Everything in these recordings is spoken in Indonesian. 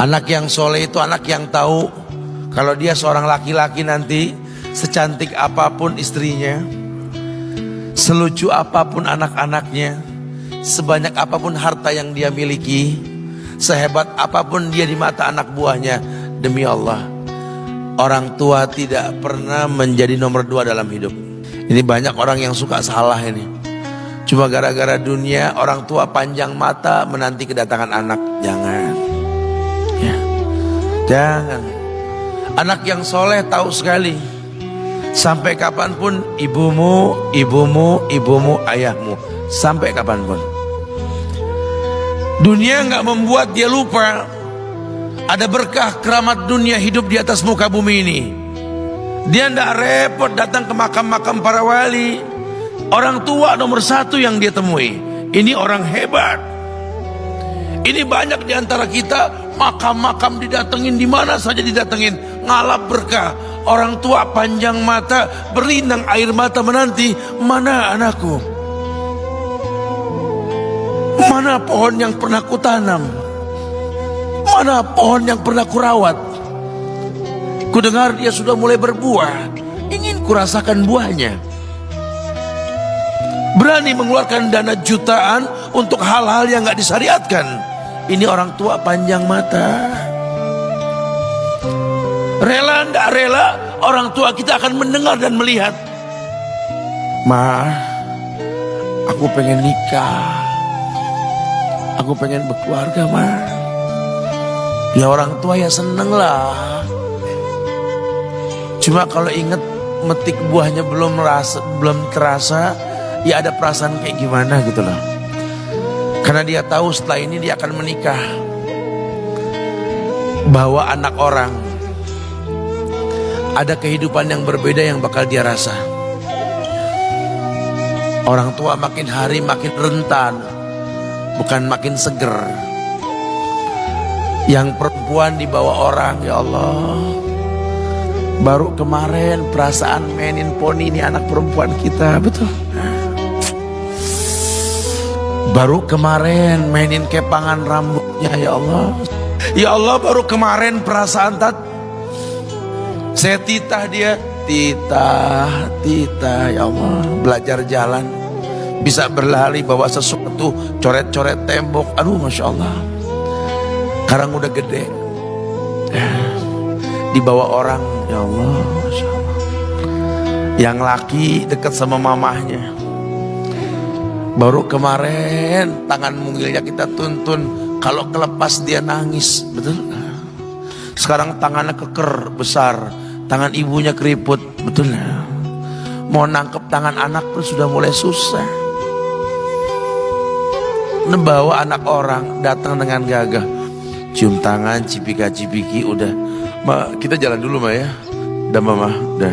Anak yang soleh itu anak yang tahu kalau dia seorang laki-laki nanti, secantik apapun istrinya, selucu apapun anak-anaknya, sebanyak apapun harta yang dia miliki, sehebat apapun dia di mata anak buahnya, demi Allah, orang tua tidak pernah menjadi nomor 2 dalam hidup. Ini banyak orang yang suka salah ini. Cuma gara-gara dunia, orang tua panjang mata menanti kedatangan anak. Jangan ya, jangan. Anak yang soleh tahu sekali, sampai kapanpun ibumu, ayahmu, sampai kapanpun. Dunia nggak membuat dia lupa ada berkah keramat dunia hidup di atas muka bumi ini. Dia nggak repot datang ke makam-makam para wali. Orang tua nomor 1 yang dia temui. Ini orang hebat. Ini banyak di antara kita, makam-makam didatengin, di mana saja didatengin, ngalap berkah. Orang tua panjang mata, berlinang air mata menanti, mana anakku? Mana pohon yang pernah kutanam? Mana pohon yang pernah kurawat? Kudengar dia sudah mulai berbuah, ingin kurasakan buahnya. Berani mengeluarkan dana jutaan untuk hal-hal yang gak disyariatkan. Ini orang tua panjang mata. Rela ndak rela, orang tua kita akan mendengar dan melihat. Ma, aku pengen nikah, aku pengen berkeluarga, Ma. Ya orang tua ya seneng lah. Cuma kalau inget metik buahnya belum terasa, ya ada perasaan kayak gimana gitu loh. Karena dia tahu setelah ini dia akan menikah. Bahwa anak orang ada kehidupan yang berbeda yang bakal dia rasa. Orang tua makin hari makin rentan, bukan makin seger. Yang perempuan dibawa orang, ya Allah. Baru kemarin perasaan mainin poni, ini anak perempuan kita, betul. Baru kemarin mainin kepangan rambutnya, ya Allah. Ya Allah, baru kemarin perasaan saya titah dia, titah, ya Allah. Belajar jalan, bisa berlari bawa sesuatu, coret-coret tembok, aduh Masya Allah. Sekarang udah gede, dibawa orang, ya Allah, Masya Allah. Yang laki dekat sama mamahnya. Baru kemarin tangan mungilnya kita tuntun, kalau kelepas dia nangis, betul. Sekarang tangannya keker besar, tangan ibunya keriput, betul. Mau nangkep tangan anak pun sudah mulai susah. Membawa anak orang datang dengan gagah, cium tangan, cipika-cipiki, udah. Ma, kita jalan dulu, Ma ya. Udah Mama, udah.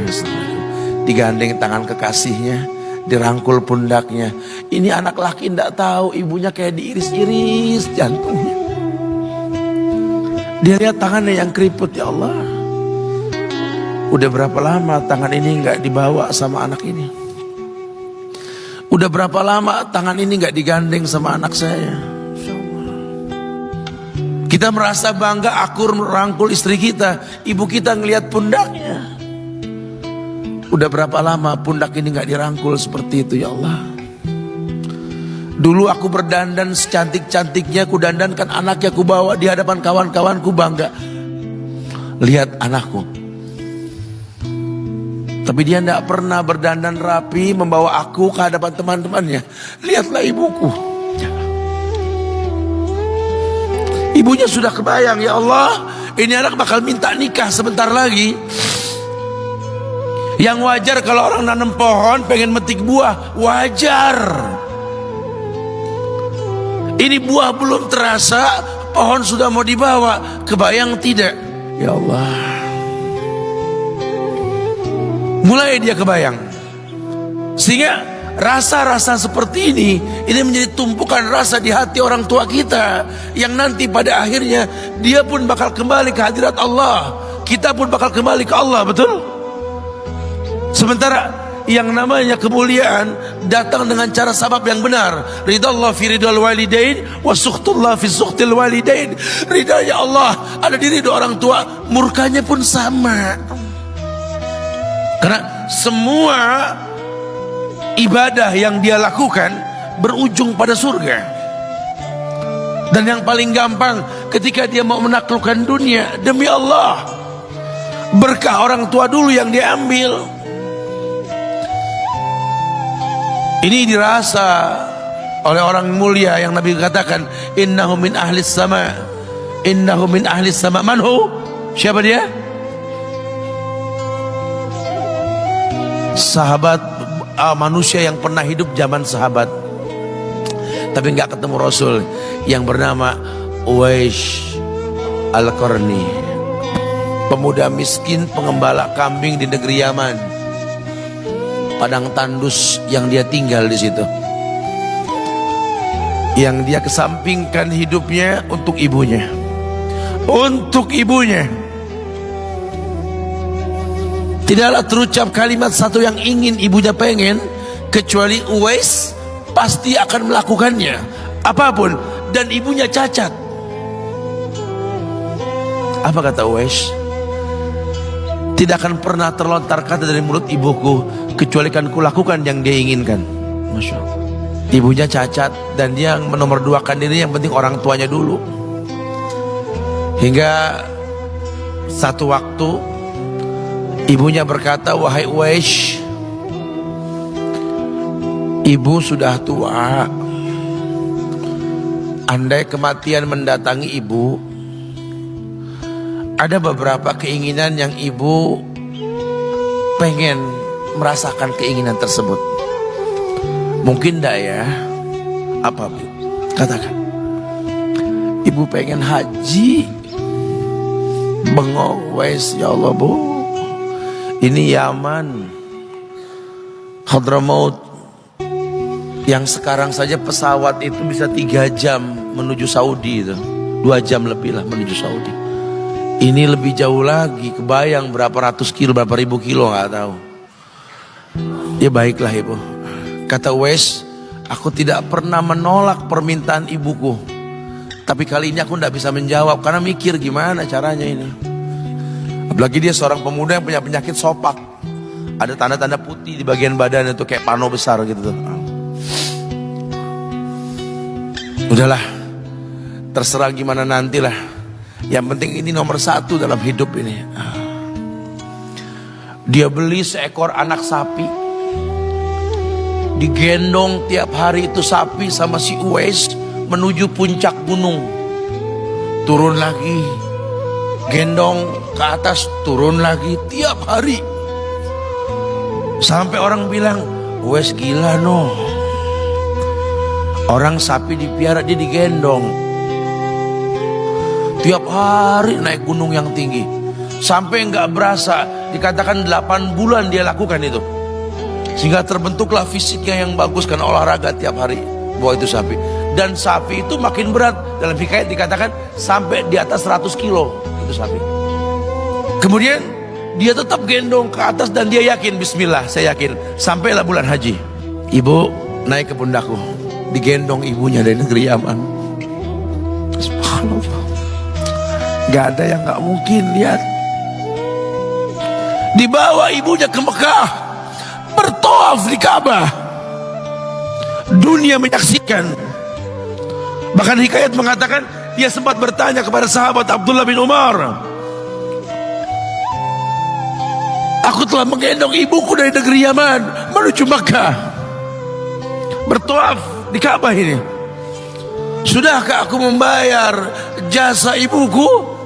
Digandeng tangan kekasihnya, dirangkul pundaknya. Ini anak laki ndak tahu ibunya kayak diiris-iris jantungnya. Dia lihat tangannya yang keriput, ya Allah. Udah berapa lama tangan ini nggak dibawa sama anak ini? Udah berapa lama tangan ini nggak digandeng sama anak saya? Kita merasa bangga akur merangkul istri kita, ibu kita ngelihat pundaknya. Udah berapa lama pundak ini gak dirangkul seperti itu, ya Allah. Dulu aku berdandan secantik-cantiknya, ku dandankan anaknya, ku bawa di hadapan kawan-kawanku bangga. Lihat anakku. Tapi dia gak pernah berdandan rapi membawa aku ke hadapan teman-temannya. Lihatlah ibuku. Ibunya sudah kebayang, ya Allah, ini anak bakal minta nikah sebentar lagi. Yang wajar kalau orang nanam pohon pengen metik buah, wajar. Ini buah belum terasa, pohon sudah mau dibawa, kebayang tidak? Ya Allah. Mulai dia kebayang. Sehingga rasa-rasa seperti ini menjadi tumpukan rasa di hati orang tua kita, yang nanti pada akhirnya dia pun bakal kembali ke hadirat Allah, kita pun bakal kembali ke Allah, betul? Sementara yang namanya kemuliaan datang dengan cara sabab yang benar. Ridallah fi ridal walidain wa sukhtullah fi sukhtil walidain. Ridanya Allah ada di ridho orang tua, murkanya pun sama. Karena semua ibadah yang dia lakukan berujung pada surga. Dan yang paling gampang ketika dia mau menaklukkan dunia, demi Allah, berkah orang tua dulu yang dia ambil. Ini dirasa oleh orang mulia yang Nabi katakan, innahu min ahlis sama, innahu min ahlis sama. Manhu? Siapa dia? Sahabat, manusia yang pernah hidup zaman sahabat tapi nggak ketemu Rasul, yang bernama Uwais Al-Qarni, pemuda miskin pengembala kambing di negeri Yaman. Padang tandus yang dia tinggal di situ, yang dia kesampingkan hidupnya untuk ibunya, untuk ibunya. Tidaklah terucap kalimat satu yang ingin ibunya pengen, kecuali Uwais pasti akan melakukannya apapun, dan ibunya cacat. Apa kata Uwais? Tidak akan pernah terlontar kata dari mulut ibuku kecuali kan kulakukan yang dia inginkan. Masya Allah. Ibunya cacat dan dia menomorduakan diri, yang penting orang tuanya dulu. Hingga satu waktu ibunya berkata, wahai Uwais, ibu sudah tua. Andai kematian mendatangi ibu, ada beberapa keinginan yang ibu pengen merasakan keinginan tersebut. Mungkin enggak ya? Apa Bu? Katakan. Ibu pengen haji. Bengong, Wais, ya Allah Bu, ini Yaman, Hadramaut, yang sekarang saja pesawat itu bisa 3 jam menuju Saudi itu, 2 jam lebih lah menuju Saudi. Ini lebih jauh lagi, kebayang berapa ratus kilo, berapa ribu kilo nggak tahu. Ya baiklah ibu, kata Uwais, aku tidak pernah menolak permintaan ibuku, tapi kali ini aku tidak bisa menjawab karena mikir gimana caranya ini. Apalagi dia seorang pemuda yang punya penyakit sopak, ada tanda-tanda putih di bagian badan itu kayak pano besar gitu tuh. Udahlah, terserah gimana nantilah. Yang penting ini nomor 1 dalam hidup ini. Dia beli seekor anak sapi, digendong tiap hari itu sapi sama si Uwais menuju puncak gunung. Turun lagi, gendong ke atas, turun lagi tiap hari. Sampai orang bilang, Uwais gila no. Orang sapi dipiara, dia digendong tiap hari naik gunung yang tinggi. Sampai nggak berasa, dikatakan 8 bulan dia lakukan itu. Sehingga terbentuklah fisiknya yang bagus karena olahraga tiap hari bawa itu sapi. Dan sapi itu makin berat, dalam hikayat dikatakan sampai di atas 100 kilo itu sapi. Kemudian dia tetap gendong ke atas dan dia yakin, bismillah saya yakin. Sampailah bulan haji, ibu naik ke pundakku, digendong ibunya dari negeri Yaman. Subhanallah, gak ada yang gak mungkin. Lihat, dibawa ibunya ke Mekah, bertawaf di Ka'bah, dunia menyaksikan. Bahkan hikayat mengatakan dia sempat bertanya kepada sahabat Abdullah bin Umar, aku telah menggendong ibuku dari negeri Yaman menuju Mekah, bertawaf di Ka'bah ini, sudahkah aku membayar jasa ibuku?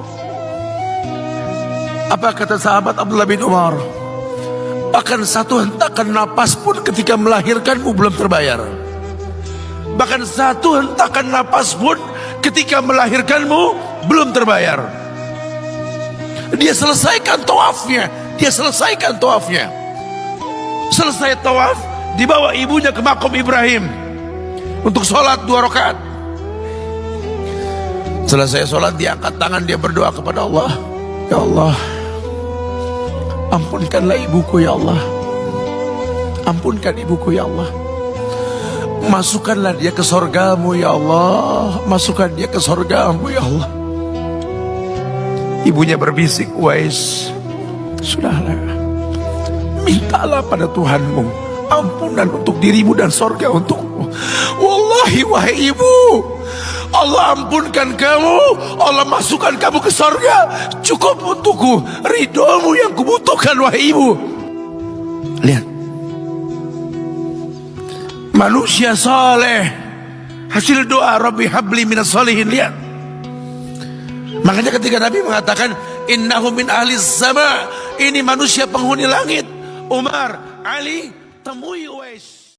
Apa kata sahabat Abdullah bin Umar? Bahkan satu hentakan napas pun ketika melahirkanmu belum terbayar. Bahkan satu hentakan napas pun ketika melahirkanmu belum terbayar. Dia selesaikan tawafnya, dia selesaikan tawafnya. Selesai tawaf, dibawa ibunya ke makom Ibrahim untuk sholat 2 rakaat. Selesai sholat, dia angkat tangan, dia berdoa kepada Allah, ya Allah, ampunkanlah ibuku ya Allah. Ampunkan ibuku ya Allah. Masukkanlah dia ke sorgamu ya Allah. Masukkan dia ke sorgamu ya Allah. Ibunya berbisik, Uwais, sudahlah, mintalah pada Tuhanmu ampunan untuk dirimu dan sorga untukmu. Wallahi wahai ibu, Allah ampunkan kamu, Allah masukkan kamu ke sorga, cukup untukku, ridhomu yang kubutuhkan wahai ibu. Lihat, manusia saleh, hasil doa Rabbi habli minas salihin. Lihat, makanya ketika Nabi mengatakan innahu min ahli sama, ini manusia penghuni langit, Umar, Ali, temui Uwais.